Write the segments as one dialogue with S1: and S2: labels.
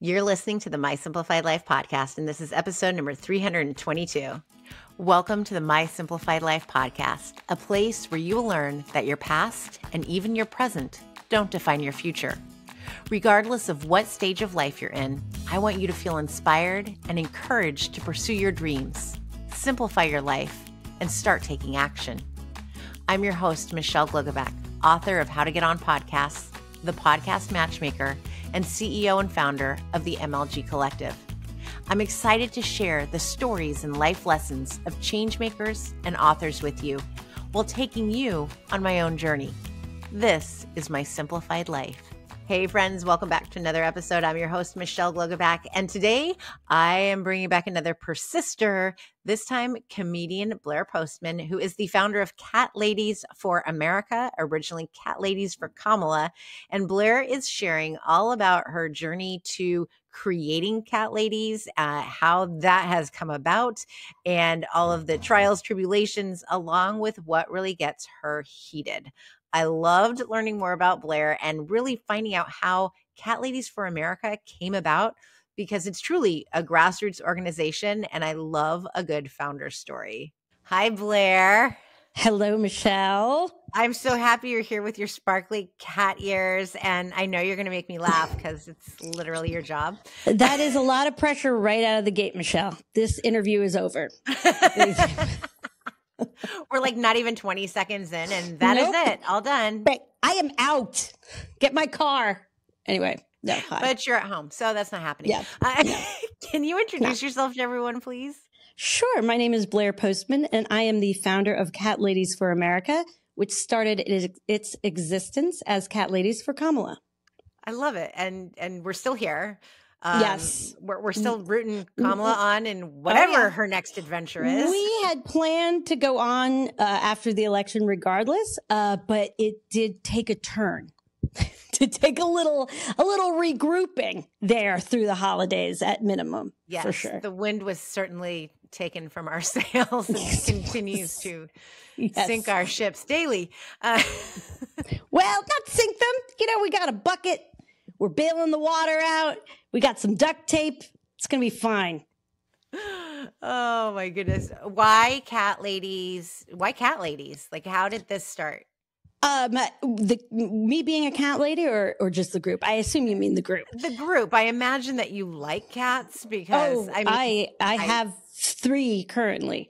S1: You're listening to the My Simplified Life podcast, and this is episode number 322. Welcome to the My Simplified Life podcast, a place where you will learn that your past and even your present don't define your future. Regardless of what stage of life you're in, I want you to feel inspired and encouraged to pursue your dreams, simplify your life, and start taking action. I'm your host, Michelle Glogovac, author of How to Get On Podcasts, the podcast matchmaker, and CEO and founder of the MLG Collective. I'm excited to share the stories and life lessons of changemakers and authors with you while taking you on my own journey. This is My Simplified Life. Hey friends, welcome back to another episode. I'm your host, Michelle Glogovac, and today I am bringing back another persister, this time comedian Blaire Postman, who is the founder of Cat Ladies for America, originally Cat Ladies for Kamala, and Blaire is sharing all about her journey to creating Cat Ladies, how that has come about, and all of the trials, tribulations, along with what really gets her heated. I loved learning more about Blaire and really finding out how Cat Ladies for America came about, because it's truly a grassroots organization and I love a good founder story. Hi, Blaire.
S2: Hello, Michelle.
S1: I'm so happy you're here with your sparkly cat ears, and I know you're going to make me laugh because it's literally your job.
S2: That is a lot of pressure right out of the gate, Michelle. This interview is over.
S1: We're like not even 20 seconds in, and that is it. All done.
S2: But I am out. Get my car. Anyway, no. Hi.
S1: But you're at home, so that's not happening.
S2: Yeah.
S1: Can you introduce yourself to everyone, please?
S2: Sure. My name is Blaire Postman, and I am the founder of Cat Ladies for America, which started its existence as Cat Ladies for Kamala.
S1: I love it. And we're still here.
S2: Yes.
S1: We're still rooting Kamala on in whatever her next adventure is.
S2: We had planned to go on after the election regardless, but it did take a turn to take a little regrouping there through the holidays at minimum.
S1: Yes,
S2: for sure.
S1: The wind was certainly taken from our sails and continues to sink our ships daily.
S2: Well, not sink them. We got a bucket. We're bailing the water out. We got some duct tape. It's going to be fine.
S1: Oh, my goodness. Why Cat Ladies? Why Cat Ladies? Like, how did this start?
S2: Me being a cat lady or just the group? I assume you mean the group.
S1: The group. I imagine that you like cats because
S2: I have 3 currently.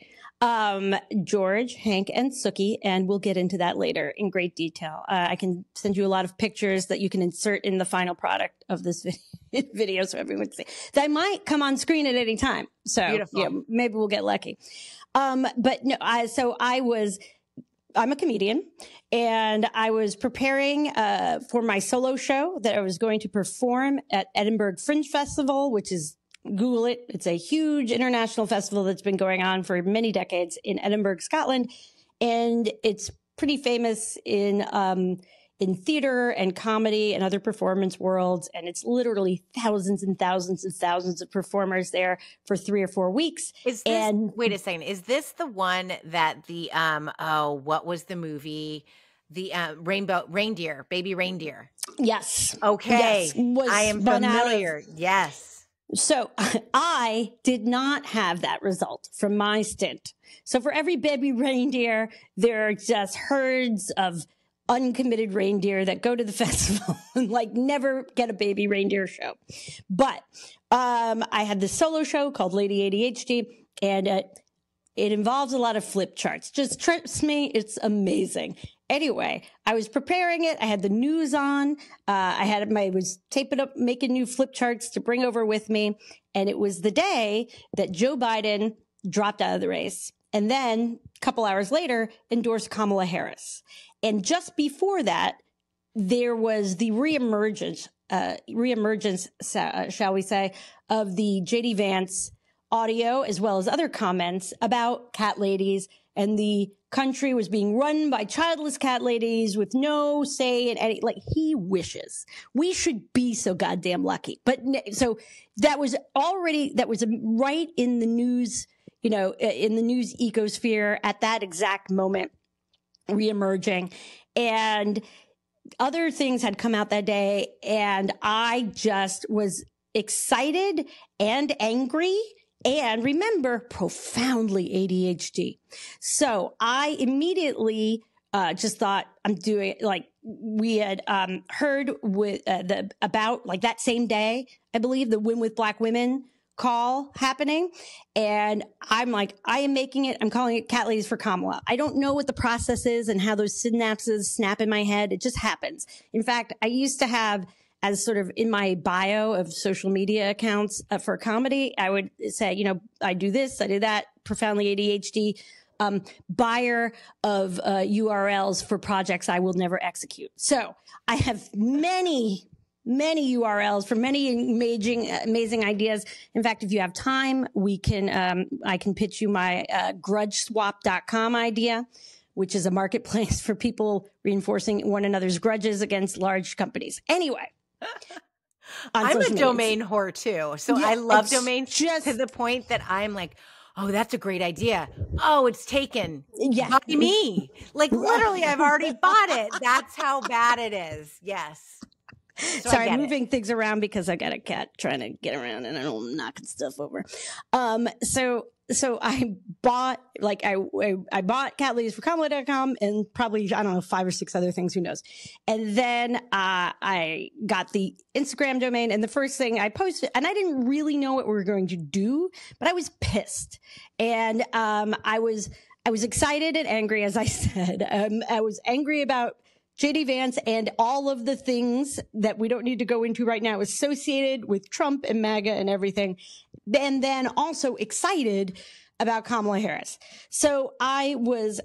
S2: George, Hank, and Sookie, and we'll get into that later in great detail. I can send you a lot of pictures that you can insert in the final product of this video so everyone can see. That might come on screen at any time. So yeah, maybe we'll get lucky. But no, I'm a comedian, and I was preparing for my solo show that I was going to perform at Edinburgh Fringe Festival, which is, Google it. It's a huge international festival that's been going on for many decades in Edinburgh, Scotland. And it's pretty famous in theater and comedy and other performance worlds. And it's literally thousands and thousands and thousands of performers there for 3 or 4 weeks.
S1: Wait a second. Is this the one that the, what was the movie? The baby reindeer.
S2: Yes.
S1: Okay. Yes. I am familiar. Yes.
S2: So I did not have that result from my stint. So for every baby reindeer, there are just herds of uncommitted reindeer that go to the festival and never get a baby reindeer show. But I had this solo show called Lady ADHD, and it involves a lot of flip charts. Just trust me, it's amazing. Anyway, I was preparing it. I had the news on. I was taping up, making new flip charts to bring over with me. And it was the day that Joe Biden dropped out of the race. And then a couple hours later, endorsed Kamala Harris. And just before that, there was the reemergence, shall we say, of the J.D. Vance audio, as well as other comments about cat ladies, and the country was being run by childless cat ladies with no say in any, he wishes. We should be so goddamn lucky. But so that was right in the news, in the news ecosphere at that exact moment, reemerging. And other things had come out that day, and I just was excited and angry, and remember, profoundly ADHD. So I immediately just thought, I'm doing, like, we had heard with about, like, that same day, I believe, the Win with Black Women call happening. And I'm like, I am making it. I'm calling it Cat Ladies for Kamala. I don't know what the process is and how those synapses snap in my head. It just happens. In fact, I used to have, as sort of in my bio of social media accounts for comedy, I would say, you know, I do this, I do that, profoundly ADHD, buyer of URLs for projects I will never execute. So I have many URLs for many amazing ideas. In fact, if you have time, we can, I can pitch you my grudgeswap.com idea, which is a marketplace for people reinforcing one another's grudges against large companies. Anyway.
S1: I'm a domain whore too. So yeah, I love domains just to the point that I'm like, oh, that's a great idea. Oh, it's taken by me. Like literally, I've already bought it. That's how bad it is. Yes. So
S2: sorry, I'm moving things around because I got a cat trying to get around and I don't knocking stuff over. So I bought, like, I bought catladiesforkamala.com and probably, I don't know, 5 or 6 other things, who knows. And then I got the Instagram domain, and the first thing I posted, and I didn't really know what we were going to do, but I was pissed. And I was excited and angry, as I said. I was angry about JD Vance and all of the things that we don't need to go into right now associated with Trump and MAGA and everything. And then also excited about Kamala Harris. So I was,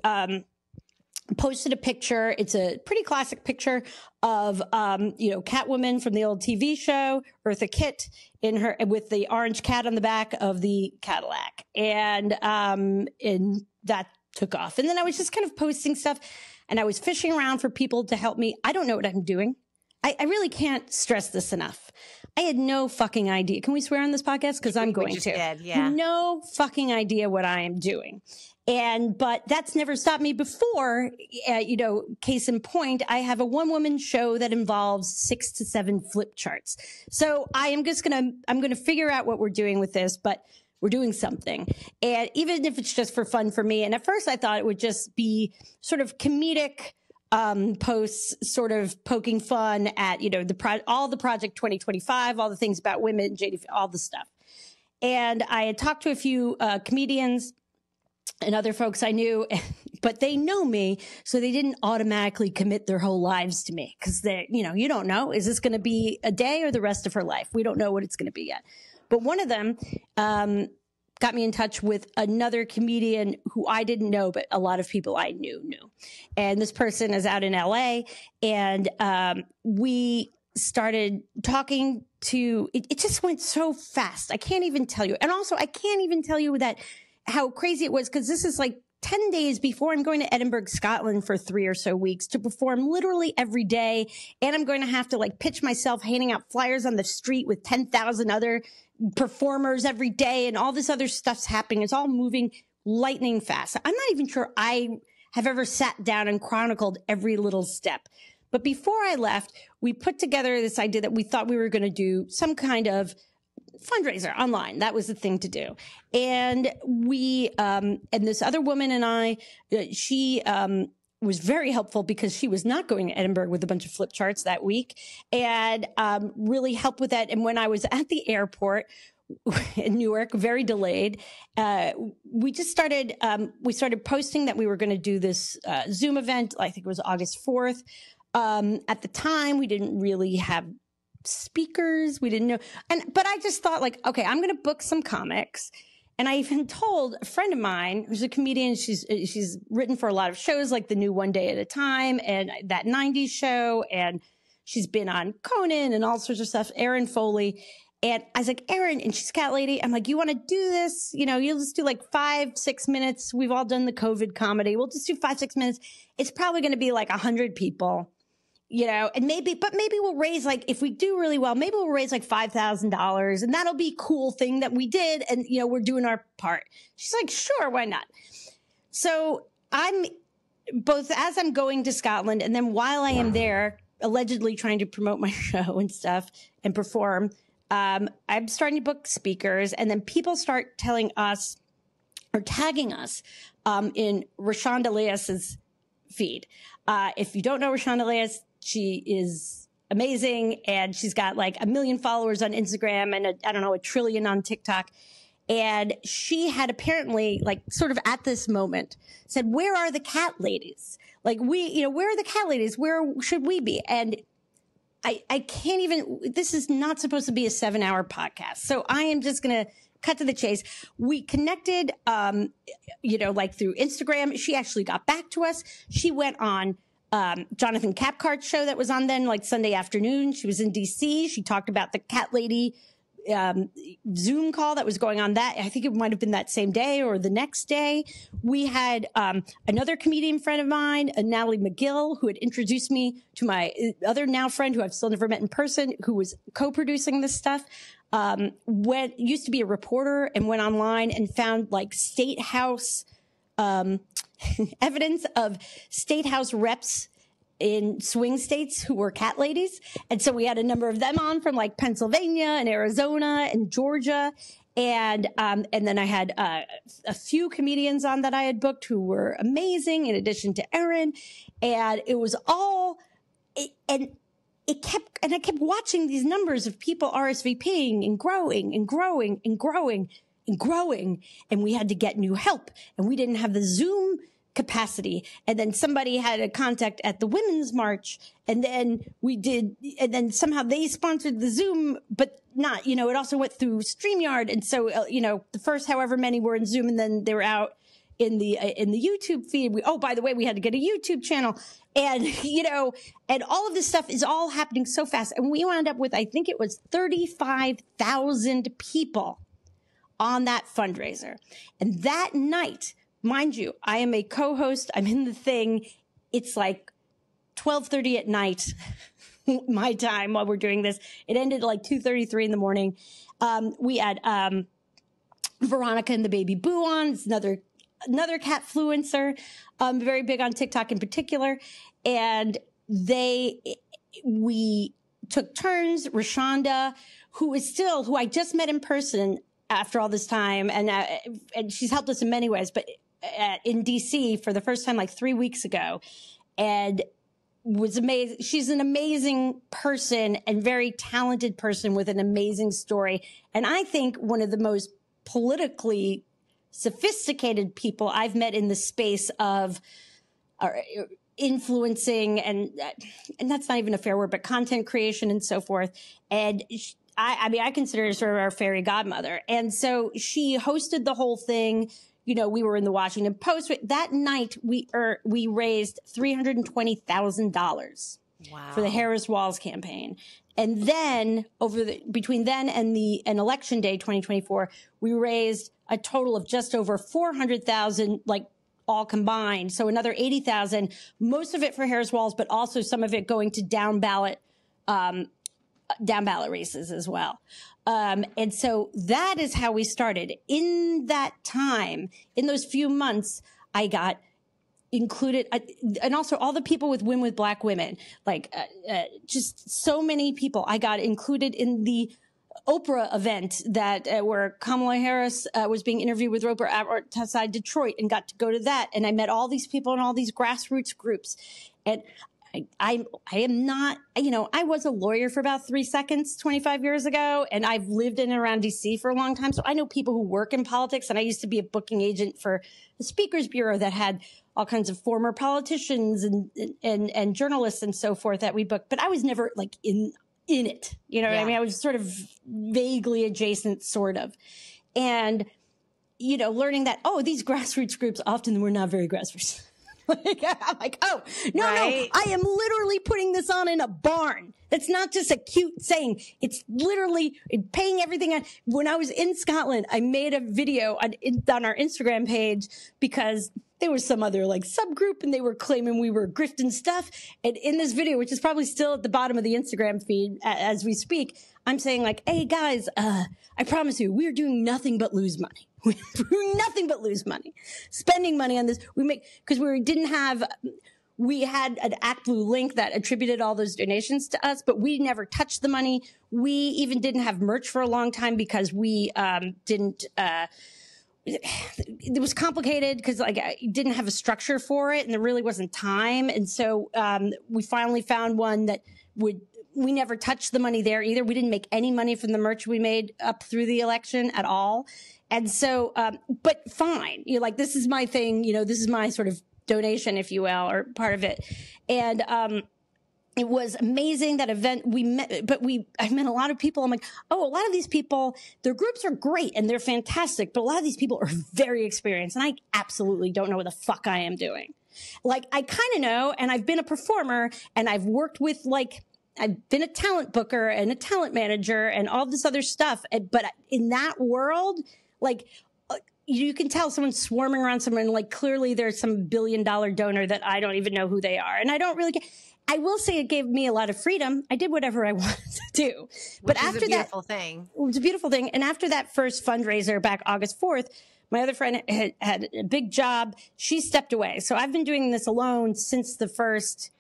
S2: posted a picture. It's a pretty classic picture of, Catwoman from the old TV show, Eartha Kitt in her, with the orange cat on the back of the Cadillac. And that took off. And then I was just kind of posting stuff. And I was fishing around for people to help me. I don't know what I'm doing. I really can't stress this enough. I had no fucking idea. Can we swear on this podcast? Because I'm going to.
S1: Did, yeah.
S2: No fucking idea what I am doing. But that's never stopped me before. Case in point, I have a one-woman show that involves 6 to 7 flip charts. So I'm going to figure out what we're doing with this, but we're doing something. And even if it's just for fun for me. And at first I thought it would just be sort of comedic posts, sort of poking fun at, all the Project 2025, all the things about women, JD, all the stuff. And I had talked to a few comedians and other folks I knew, but they know me, so they didn't automatically commit their whole lives to me. Because you don't know, is this going to be a day or the rest of her life? We don't know what it's going to be yet. But one of them got me in touch with another comedian who I didn't know, but a lot of people I knew. And this person is out in LA, and we started talking to, it just went so fast. I can't even tell you. And also, I can't even tell you how crazy it was, because this is like 10 days before I'm going to Edinburgh, Scotland for 3 or so weeks to perform literally every day. And I'm going to have to pitch myself handing out flyers on the street with 10,000 other performers every day, and all this other stuff's happening. It's all moving lightning fast. I'm not even sure I have ever sat down and chronicled every little step. But before I left, we put together this idea that we thought we were going to do some kind of fundraiser online. That was the thing to do. And we, and this other woman and I, she, was very helpful because she was not going to Edinburgh with a bunch of flip charts that week, and really helped with that. And when I was at the airport in Newark, very delayed, we just started, we started posting that we were going to do this Zoom event. I think it was August 4th. At the time, we didn't really have speakers. We didn't know. But I just thought, okay, I'm going to book some comics. And I even told a friend of mine who's a comedian, she's written for a lot of shows like the new One Day at a Time and that 90s show. And she's been on Conan and all sorts of stuff, Erin Foley. And I was like, Erin, and she's Cat Lady. I'm like, you want to do this? You'll just do 5-6 minutes. We've all done the COVID comedy. We'll just do 5-6 minutes. It's probably going to be 100 people. And maybe we'll raise if we do really well, maybe we'll raise $5,000, and that'll be a cool thing that we did. And, we're doing our part. She's like, sure, why not? So I'm both as I'm going to Scotland, and then while I am there, allegedly trying to promote my show and stuff and perform, I'm starting to book speakers, and then people start telling us or tagging us in Rashonda Leas's feed. If you don't know Rashonda Leas, she is amazing, and she's got like 1 million followers on Instagram and 1 trillion on TikTok. And she had apparently, like, sort of at this moment said, where are the cat ladies? Like, where are the cat ladies? Where should we be? And I can't even, this is not supposed to be a 7-hour podcast. So I am just going to cut to the chase. We connected, like through Instagram. She actually got back to us. She went on Jonathan Cathcart's show that was on then, like Sunday afternoon. She was in DC. She talked about the cat lady Zoom call that was going on that. I think it might have been that same day or the next day. We had another comedian friend of mine, Natalie McGill, who had introduced me to my other now friend who I've still never met in person, who was co-producing this stuff. Used to be a reporter and went online and found like state house evidence of state house reps in swing states who were cat ladies. And so we had a number of them on from like Pennsylvania and Arizona and Georgia. And then I had a few comedians on that I had booked who were amazing, in addition to Erin. And it was all, I kept watching these numbers of people RSVPing and growing and growing and growing and growing. And we had to get new help, and we didn't have the Zoom capacity. And then somebody had a contact at the Women's March, and then and then somehow they sponsored the Zoom, but not, it also went through StreamYard. And so, the first however many were in Zoom, and then they were out in the YouTube feed. By the way, we had to get a YouTube channel, and, and all of this stuff is all happening so fast. And we wound up with, I think it was 35,000 people on that fundraiser. And that night, mind you, I am a co-host. I'm in the thing. It's like 12:30 at night, my time, while we're doing this. It ended like 2:33 in the morning. We had Veronica and the Baby Boo on. It's another catfluencer, very big on TikTok in particular. And we took turns. Rashonda, who I just met in person after all this time, and she's helped us in many ways, but in DC for the first time like 3 weeks ago, and was amazing. She's an amazing person and very talented person with an amazing story. And I think one of the most politically sophisticated people I've met in the space of influencing, and that's not even a fair word, but content creation and so forth. And I consider her sort of our fairy godmother. And so she hosted the whole thing. We were in the Washington Post. That night, we raised $320,000 for the Harris Walls campaign. And then between then and election day 2024, we raised a total of just over 400,000, like all combined. So another 80,000, most of it for Harris Walls, but also some of it going to down ballot races as well. And so that is how we started. In that time, in those few months, I got included, and also all the people with Win with Black Women, like just so many people. I got included in the Oprah event where Kamala Harris was being interviewed with Oprah outside Detroit, and got to go to that. And I met all these people in all these grassroots groups. And I am not, I was a lawyer for about 3 seconds 25 years ago, and I've lived in and around DC for a long time. So I know people who work in politics, and I used to be a booking agent for the Speakers Bureau that had all kinds of former politicians and journalists and so forth that we booked. But I was never like in it. What I mean? I was sort of vaguely adjacent, sort of. And, learning that, these grassroots groups often were not very grassroots. I'm like, no, I am literally putting this on in a barn. That's not just a cute saying. It's literally paying everything on. When I was in Scotland, I made a video on our Instagram page because there was some other like subgroup, and they were claiming we were grifting stuff. And in this video, which is probably still at the bottom of the Instagram feed as we speak, I'm saying like, hey guys, I promise you, we're doing nothing but lose money. We're doing nothing but lose money, spending money on this. Because we didn't have we had an ActBlue link that attributed all those donations to us, but we never touched the money. We even didn't have merch for a long time because we it was complicated because like I didn't have a structure for it and there really wasn't time. And so we finally found one that we never touched the money there either. We didn't make any money from the merch we made up through the election at all. And so, but fine, like, this is my thing, this is my sort of donation, if you will, or part of it. And it was amazing, that event. We met, but I met a lot of people. I'm like, oh, a lot of these people, their groups are great and they're fantastic, but a lot of these people are very experienced, and I absolutely don't know what the fuck I am doing. Like, I kind of know, and I've been a performer, and I've worked with, like, I've been a talent booker and a talent manager and all this other stuff. But in that world, like, you can tell someone's swarming around someone, like, clearly there's some $1 billion donor that I don't even know who they are. And I don't really get, I will say it gave me a lot of freedom. I did whatever I wanted to do. But after that, it was a beautiful thing. And after that first fundraiser back August 4th, my other friend had a big job. She stepped away. So I've been doing this alone since the first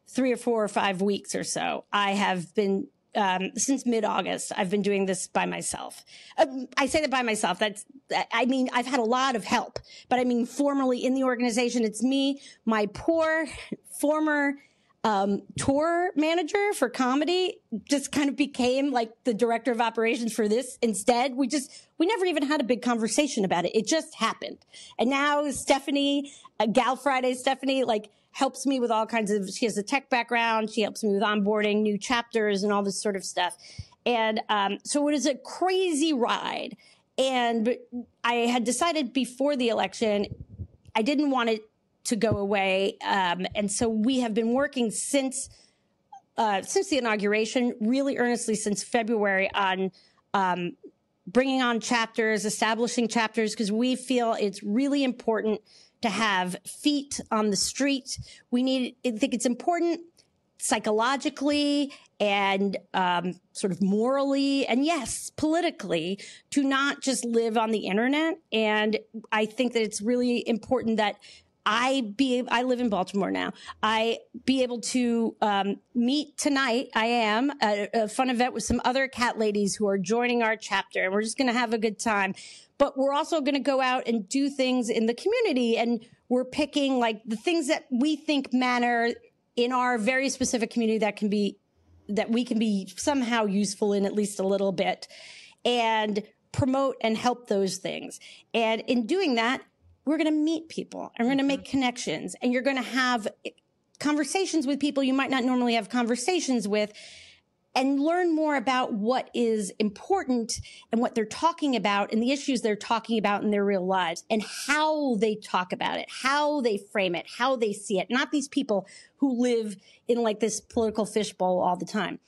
S2: 3 or 4 or 5 weeks or so. I have been, since mid-August, I've been doing this by myself. I say that by myself. I mean, I've had a lot of help, but I mean, formally in the organization, it's me, my poor former tour manager for comedy just kind of became like the director of operations for this instead. We never even had a big conversation about it. It just happened. And now Stephanie, Gal Friday Stephanie, like, helps me with all kinds of, she has a tech background. She helps me with onboarding new chapters and all this sort of stuff. And so it was a crazy ride. And I had decided before the election, I didn't want it to go away. And so we have been working since the inauguration, really earnestly since February, on bringing on chapters, establishing chapters, because we feel it's really important to have feet on the street. I think it's important psychologically and sort of morally, and yes, politically, to not just live on the internet. And I think that it's really important that I live in Baltimore now. I be able to meet tonight. I am at a fun event with some other cat ladies who are joining our chapter, and we're just going to have a good time. But we're also going to go out and do things in the community, and we're picking like the things that we think matter in our very specific community that we can be somehow useful in at least a little bit, and promote and help those things. And in doing that, we're going to meet people, and we're going to make connections, and you're going to have conversations with people you might not normally have conversations with, and learn more about what is important and what they're talking about and the issues they're talking about in their real lives, and how they talk about it, how they frame it, how they see it. Not these people who live in like this political fishbowl all the time.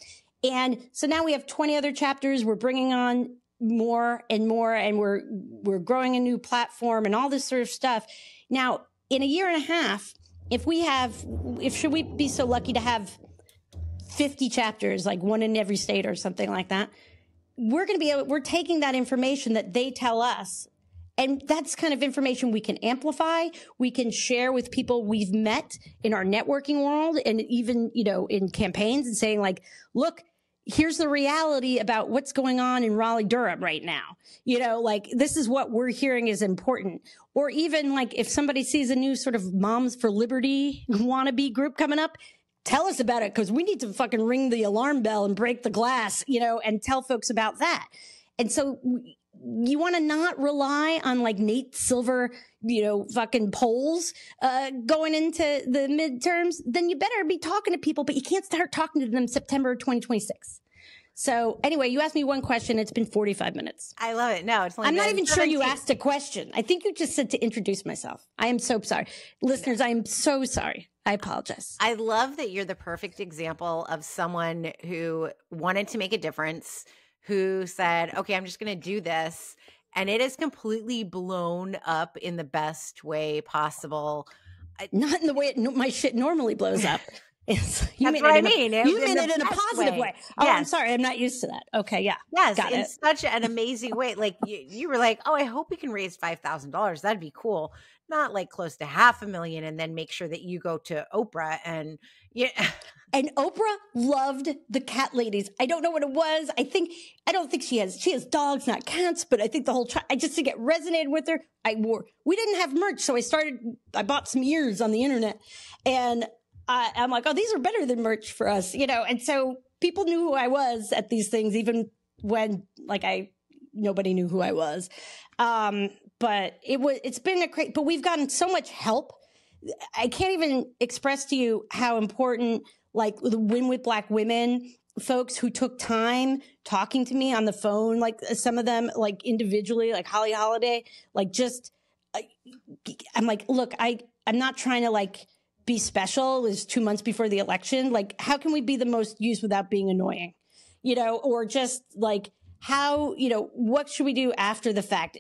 S2: And so now we have 20 other chapters. We're bringing on more and more, and we're growing a new platform and all this sort of stuff. Now, in a year and a half, should we be so lucky to have 50 chapters, like one in every state or something like that, we're taking that information that they tell us, and that's kind of information we can amplify, we can share with people we've met in our networking world, and even, in campaigns, and saying like, look, here's the reality about what's going on in Raleigh-Durham right now. Like, this is what we're hearing is important. Or even like if somebody sees a new sort of Moms for Liberty wannabe group coming up, tell us about it, because we need to fucking ring the alarm bell and break the glass, and tell folks about that. And so you want to not rely on like Nate Silver, fucking polls going into the midterms, then you better be talking to people, but you can't start talking to them September 2026. So anyway, you asked me one question. It's been 45 minutes.
S1: I love it. No, it's only
S2: I'm not even sure you asked a question. I think you just said to introduce myself. I am so sorry. Listeners, I am so sorry. I apologize.
S1: I love that you're the perfect example of someone who wanted to make a difference, who said, okay, I'm just going to do this. And it is completely blown up in the best way possible.
S2: Not in the way my shit normally blows up.
S1: That's what I mean.
S2: You mean it in a positive way. Oh,
S1: yes.
S2: I'm sorry. I'm not used to that. Okay. Yeah.
S1: Yes. In such an amazing way. Like you were like, oh, I hope we can raise $5,000. That'd be cool. Not like close to $500,000 and then make sure that you go to Oprah and yeah.
S2: And Oprah loved the cat ladies. I don't know what it was. I don't think she has dogs, not cats, but I think the whole, I just think it resonated with her. We didn't have merch. So I bought some ears on the internet and I'm like, oh, these are better than merch for us, And so people knew who I was at these things, even when nobody knew who I was. But it's been but we've gotten so much help. I can't even express to you how important, like the Win with Black Women folks who took time talking to me on the phone, like some of them, like individually, like Holly Holiday, like I'm like, look, I'm not trying to be special. It was 2 months before the election. Like, how can we be the most used without being annoying? Or just how, what should we do after the fact?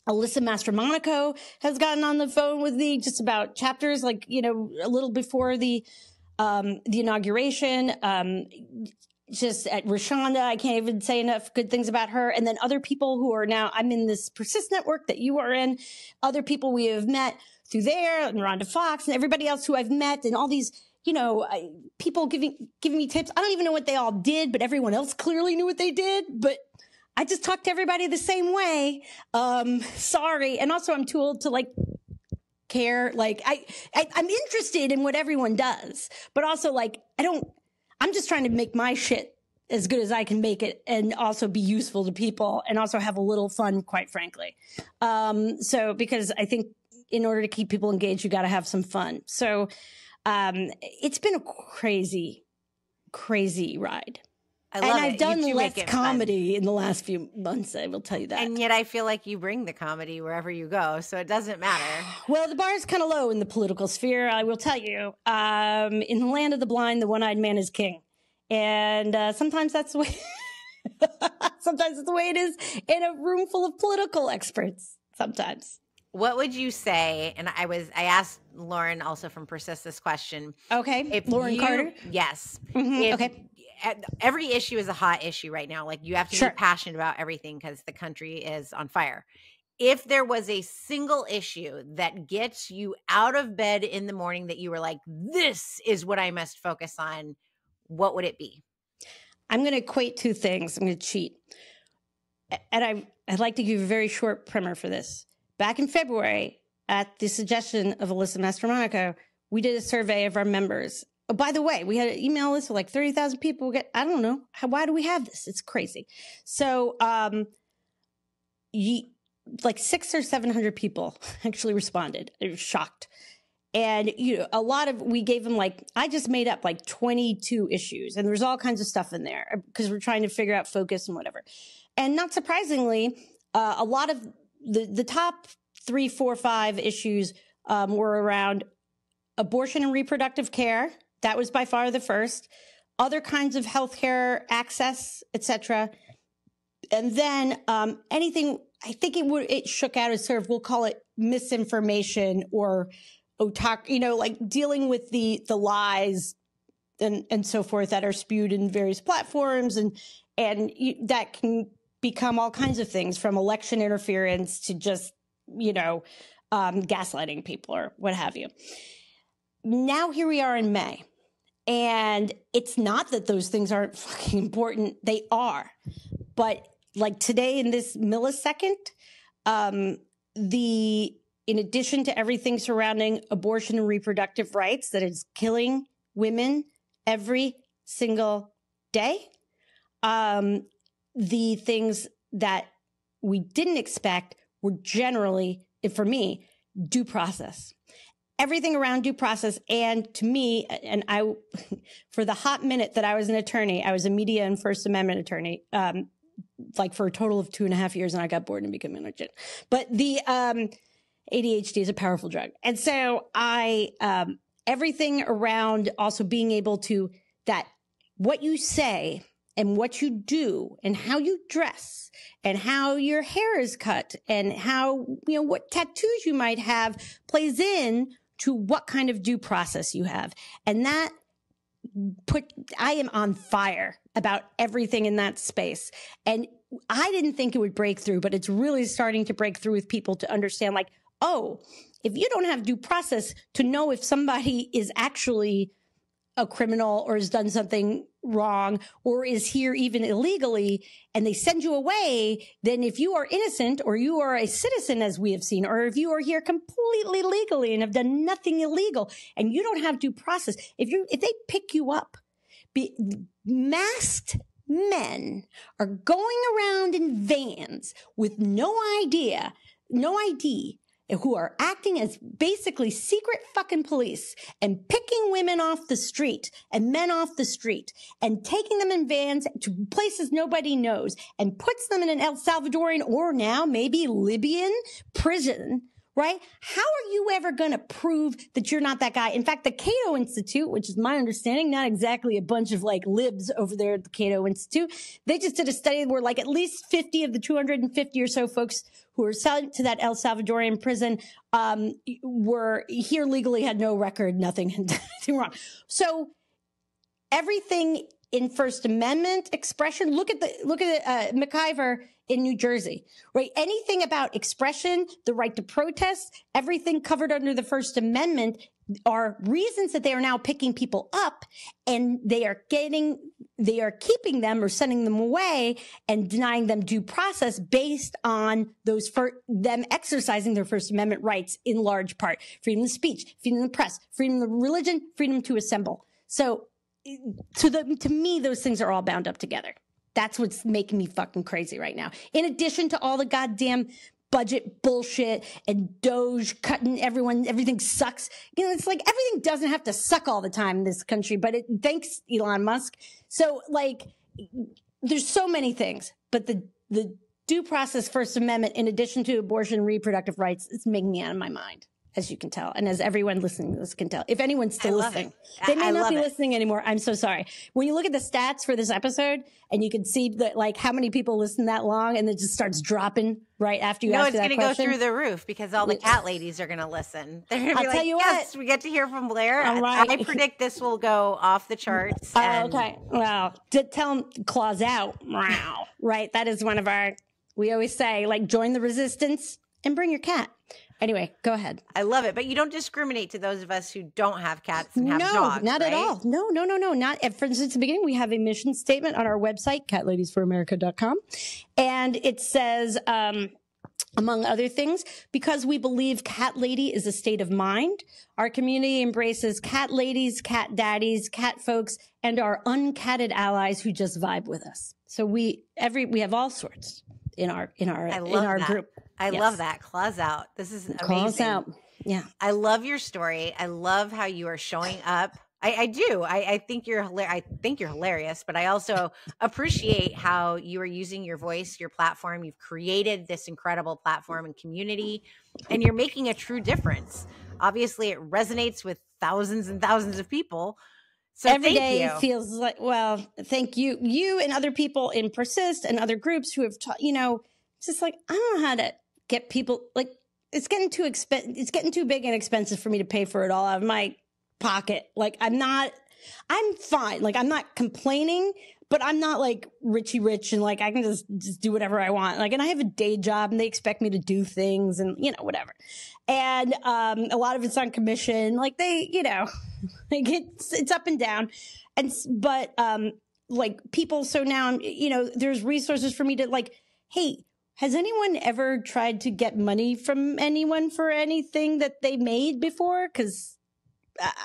S2: Alyssa Mastromonaco has gotten on the phone with me just about chapters, a little before the inauguration. Just at Rashonda, I can't even say enough good things about her. And then other people who are now, I'm in this PERSIST network that you are in, other people we have met through there, and Rhonda Fox and everybody else who I've met, and all these, people giving me tips. I don't even know what they all did, but everyone else clearly knew what they did. But I just talk to everybody the same way. Sorry. And also I'm too old to care. I'm interested in what everyone does, but also I'm just trying to make my shit as good as I can make it and also be useful to people and also have a little fun, quite frankly. Because I think in order to keep people engaged, you got to have some fun. So, it's been a crazy, crazy ride. I've done less comedy in the last few months, I will tell you that.
S1: And yet I feel like you bring the comedy wherever you go, so it doesn't matter.
S2: Well, the bar is kind of low in the political sphere, I will tell you. In the land of the blind, the one-eyed man is king. And sometimes that's the way sometimes it's the way it is in a room full of political experts, sometimes.
S1: What would you say? And I asked Lauren also from PERSIST this question.
S2: Okay. Lauren Carter?
S1: Yes.
S2: Mm-hmm. Okay.
S1: Every issue is a hot issue right now. You have to be passionate about everything because the country is on fire. If there was a single issue that gets you out of bed in the morning that you were like, this is what I must focus on, what would it be?
S2: I'm going to equate two things. I'm going to cheat. And I'd like to give you a very short primer for this. Back in February, at the suggestion of Alyssa Mastromonaco, we did a survey of our members. Oh, by the way, we had an email list of 30,000 people. I don't know. Why do we have this? It's crazy. So 600 or 700 people actually responded. I was shocked. And, we gave them I just made up 22 issues. And there's all kinds of stuff in there because we're trying to figure out focus and whatever. And not surprisingly, a lot of the top 3, 4, 5 issues were around abortion and reproductive care. That was by far the first. Other kinds of healthcare access, etc. And then anything, I think it shook out as sort of, we'll call it misinformation or dealing with the lies and so forth that are spewed in various platforms, and that can become all kinds of things, from election interference to just gaslighting people or what have you. Now here we are in May, and it's not that those things aren't fucking important. They are, but today in this millisecond, in addition to everything surrounding abortion and reproductive rights that is killing women every single day, the things that we didn't expect were generally, for me, due process. Everything around due process. And to me, and I, for the hot minute that I was an attorney, I was a media and First Amendment attorney, for a total of 2.5 years, and I got bored and became an agent. But the ADHD is a powerful drug. And so everything around also being able to, that what you say and what you do and how you dress and how your hair is cut and how, what tattoos you might have plays in to what kind of due process you have. And that I am on fire about everything in that space. And I didn't think it would break through, but it's really starting to break through with people to understand, like, oh, if you don't have due process to know if somebody is actually a criminal or has done something wrong or is here even illegally, and they send you away, then if you are innocent or you are a citizen, as we have seen, or if you are here completely legally and have done nothing illegal and you don't have due process, if they pick you up, masked men are going around in vans with no ID, who are acting as basically secret fucking police and picking women off the street and men off the street and taking them in vans to places nobody knows and puts them in an El Salvadorian or now maybe Libyan prison, right? How are you ever going to prove that you're not that guy? In fact, the Cato Institute, which is my understanding, not exactly a bunch of like libs over there at the Cato Institute, they just did a study where like at least 50 of the 250 or so folks who were sent to that El Salvadorian prison were here legally, had no record, nothing wrong. So everything in First Amendment expression, look at McIver in New Jersey, right? Anything about expression, the right to protest, everything covered under the First Amendment are reasons that they are now picking people up, and they are keeping them or sending them away and denying them due process based on them exercising their First Amendment rights in large part. Freedom of speech, freedom of the press, freedom of religion, freedom to assemble. So to me, those things are all bound up together. That's what's making me fucking crazy right now. In addition to all the goddamn budget bullshit and Doge cutting everything sucks. You know, it's like everything doesn't have to suck all the time in this country, but thanks Elon Musk. So like, there's so many things, but the due process First Amendment, in addition to abortion, reproductive rights, is making me out of my mind, as you can tell. And as everyone listening to this can tell, if anyone's still listening, they may not be listening anymore. I'm so sorry. When you look at the stats for this episode and you can see that like how many people listen that long and it just starts dropping right after you ask that question.
S1: No, it's going to go through the roof because all the cat ladies are going to listen. They're going to be
S2: I'll tell you
S1: yes,
S2: what.
S1: we get to hear from Blair.
S2: All right.
S1: I predict this will go off the charts.
S2: Okay. Well, tell them claws out. Right. That is one of we always say, like, join the resistance and bring your cat. Anyway, go ahead.
S1: I love it. But you don't discriminate to those of us who don't have cats and have dogs,
S2: not
S1: right?
S2: at all. No. Not for instance, at the beginning, we have a mission statement on our website, catladiesforamerica.com. And it says, among other things, because we believe cat lady is a state of mind, our community embraces cat ladies, cat daddies, cat folks, and our uncatted allies who just vibe with us. So we have all sorts in our group.
S1: I love that. Claws out. This is amazing.
S2: Claws out. Yeah.
S1: I love your story. I love how you are showing up. I do. I think you're hilarious, but I also appreciate how you are using your voice, your platform. You've created this incredible platform and community, and you're making a true difference. Obviously, it resonates with thousands and thousands of people. So
S2: every day feels like, well, thank you. You and other people in PERSIST and other groups who have taught, it's just like, I don't know how to get people, like, it's getting too big and expensive for me to pay for it all out of my pocket. Like, I'm fine. Like, I'm not complaining, but I'm not like Richie Rich and like, I can just do whatever I want. Like, and I have a day job and they expect me to do things and, whatever. And, a lot of it's on commission. Like they, like it's up and down. But like people, so now, there's resources for me to like, hey, has anyone ever tried to get money from anyone for anything that they made before? Because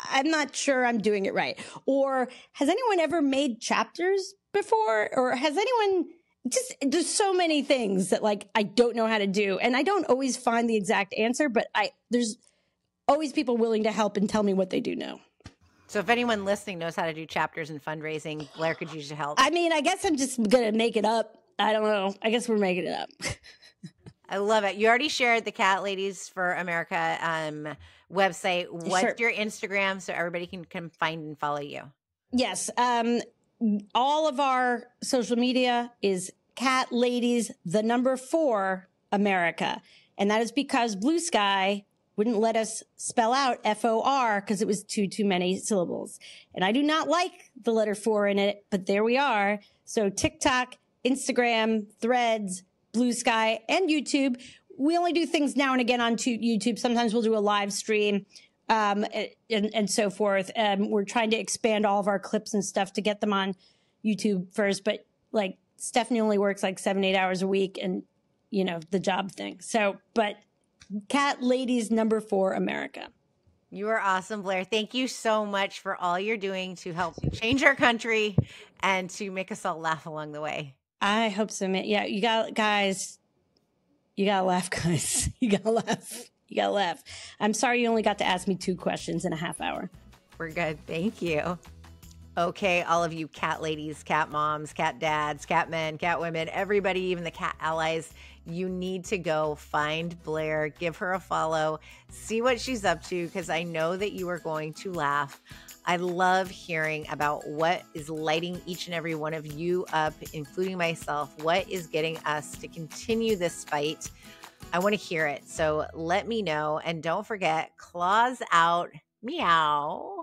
S2: I'm not sure I'm doing it right. Or has anyone ever made chapters before? Or has anyone there's so many things that like I don't know how to do. And I don't always find the exact answer, but there's always people willing to help and tell me what they do know.
S1: So if anyone listening knows how to do chapters and fundraising, Blair could use your help.
S2: I mean, I guess I'm just going to make it up. I don't know. I guess we're making it up.
S1: I love it. You already shared the Cat Ladies for America website. What's your Instagram so everybody can come find and follow you?
S2: Yes. All of our social media is Cat Ladies, 4 America. And that is because Blue Sky wouldn't let us spell out FOR because it was too many syllables. And I do not like the letter 4 in it, but there we are. So TikTok, Instagram, Threads, Blue Sky, and YouTube. We only do things now and again on YouTube. Sometimes we'll do a live stream and so forth. We're trying to expand all of our clips and stuff to get them on YouTube first. But like Stephanie only works like 7-8 hours a week and, you know, the job thing. So, but Cat Ladies number 4 America.
S1: You are awesome, Blair. Thank you so much for all you're doing to help change our country and to make us all laugh along the way.
S2: I hope so, man. Yeah, you got guys. You gotta laugh, guys. You gotta laugh. You gotta laugh. I'm sorry you only got to ask me 2 questions in a half hour.
S1: We're good. Thank you. Okay, all of you cat ladies, cat moms, cat dads, cat men, cat women, everybody, even the cat allies, you need to go find Blair, give her a follow, see what she's up to, because I know that you are going to laugh. I love hearing about what is lighting each and every one of you up, including myself. What is getting us to continue this fight? I want to hear it. So let me know. And don't forget, claws out, meow.